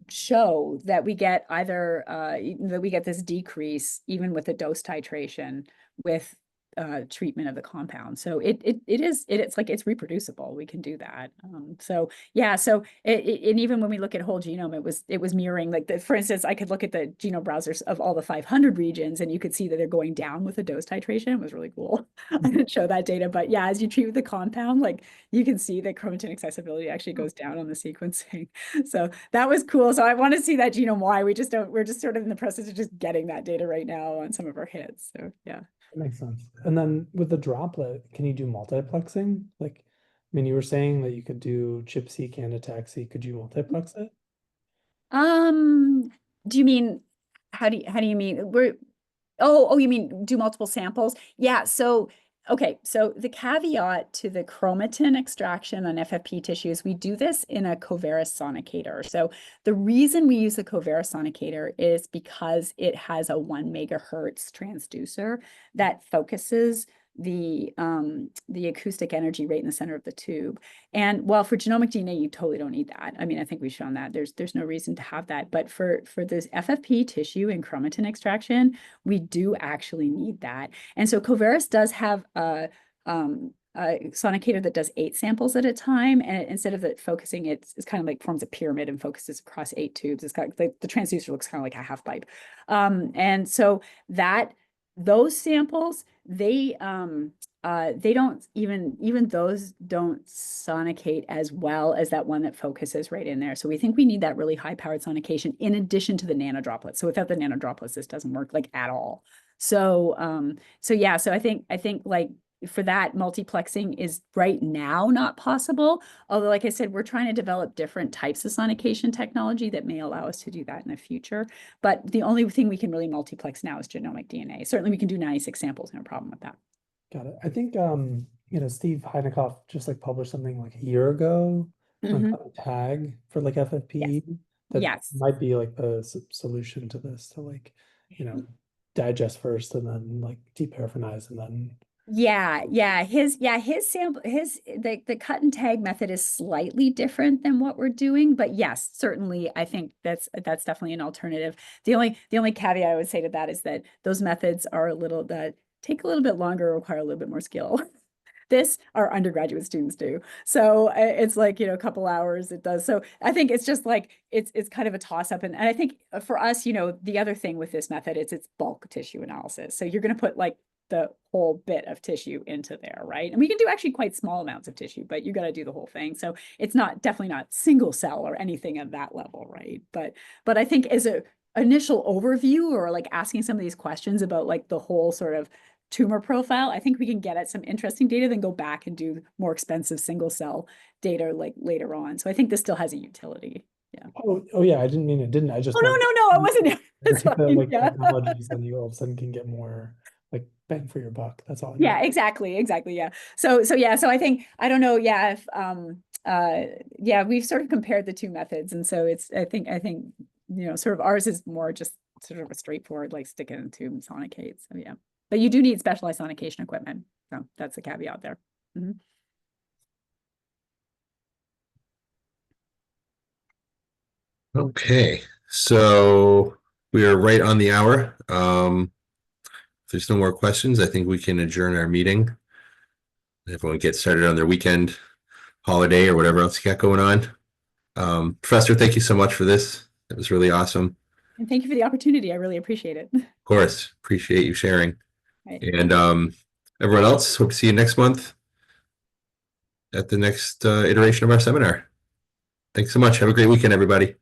show that we get either that we get this decrease even with the dose titration with treatment of the compound. So it's like, it's reproducible. We can do that. So yeah, so and even when we look at whole genome, it was mirroring, like, for instance, I could look at the genome browsers of all the 500 regions, and you could see that they're going down with the dose titration. It was really cool. I didn't show that data, but yeah, as you treat with the compound, like, you can see that chromatin accessibility actually goes down on the sequencing. So that was cool. So I want to see that genome Y. We're just sort of in the process of just getting that data right now on some of our hits. So yeah. That makes sense. And then with the droplet, can you do multiplexing? Like mean, you were saying that you could do ChIP-seq and ATAC-seq. Could you multiplex it? Do you mean, how do you mean? Oh, you mean do multiple samples? Yeah, so, okay, so the caveat to the chromatin extraction on FFP tissues, we do this in a Covaris sonicator. So the reason we use the Covaris sonicator is because it has a 1 megahertz transducer that focuses the acoustic energy right in the center of the tube. And while for genomic DNA, you totally don't need that. I mean, I think we've shown that there's no reason to have that. But for this FFP tissue and chromatin extraction, we do actually need that. And so Covaris does have a sonicator that does 8 samples at a time. And instead of it focusing, it's kind of like forms a pyramid and focuses across 8 tubes. It's got the transducer looks kind of like a half pipe. And so those samples, they don't even those don't sonicate as well as that one that focuses right in there. So we think we need that really high powered sonication in addition to the nanodroplets. So without the nanodroplets, this doesn't work like at all. So yeah, so I think like for that, multiplexing is right now not possible. Although, like I said, we're trying to develop different types of sonication technology that may allow us to do that in the future. But the only thing we can really multiplex now is genomic DNA. Certainly we can do 96 samples, no problem with that. Got it. I think Steve Heinekoff just like published something like a year ago on how to tag for like FFPE. That Yes. might be like the solution to this, to like, digest first and then like deparaffinize and then. Yeah. His sample, the cut and tag method is slightly different than what we're doing, but yes, certainly I think that's definitely an alternative. The only caveat I would say to that is that those methods are that take a little bit longer, require a little bit more skill. This our undergraduate students do. So it's like, a couple hours it does. So I think it's just like, it's kind of a toss up. And I think for us, the other thing with this method is it's bulk tissue analysis. So you're going to put like the whole bit of tissue into there, right? And we can do actually quite small amounts of tissue, but you got to do the whole thing. So it's definitely not single cell or anything at that level, right? But I think as a initial overview or like asking some of these questions about like the whole sort of tumor profile, I think we can get at some interesting data, then go back and do more expensive single cell data like later on. So I think this still has a utility. Yeah. Oh yeah, I didn't mean it didn't. I just no, it wasn't. It's fine. like Yeah. technologies, and you all of a sudden can get more like bang for your buck. That's all. Yeah, exactly. Yeah. So I think, I don't know. Yeah. If we've sort of compared the two methods. And so I think, sort of ours is more just sort of a straightforward, like stick it in a tube and sonicate. So yeah, but you do need specialized sonication equipment. So that's the caveat there. Okay, so we are right on the hour. If there's no more questions, I think we can adjourn our meeting. Everyone gets started on their weekend holiday or whatever else you got going on. Professor, thank you so much for this. It was really awesome. And thank you for the opportunity. I really appreciate it. Of course, appreciate you sharing. Right. And everyone else, hope to see you next month at the next iteration of our seminar. Thanks so much. Have a great weekend, everybody.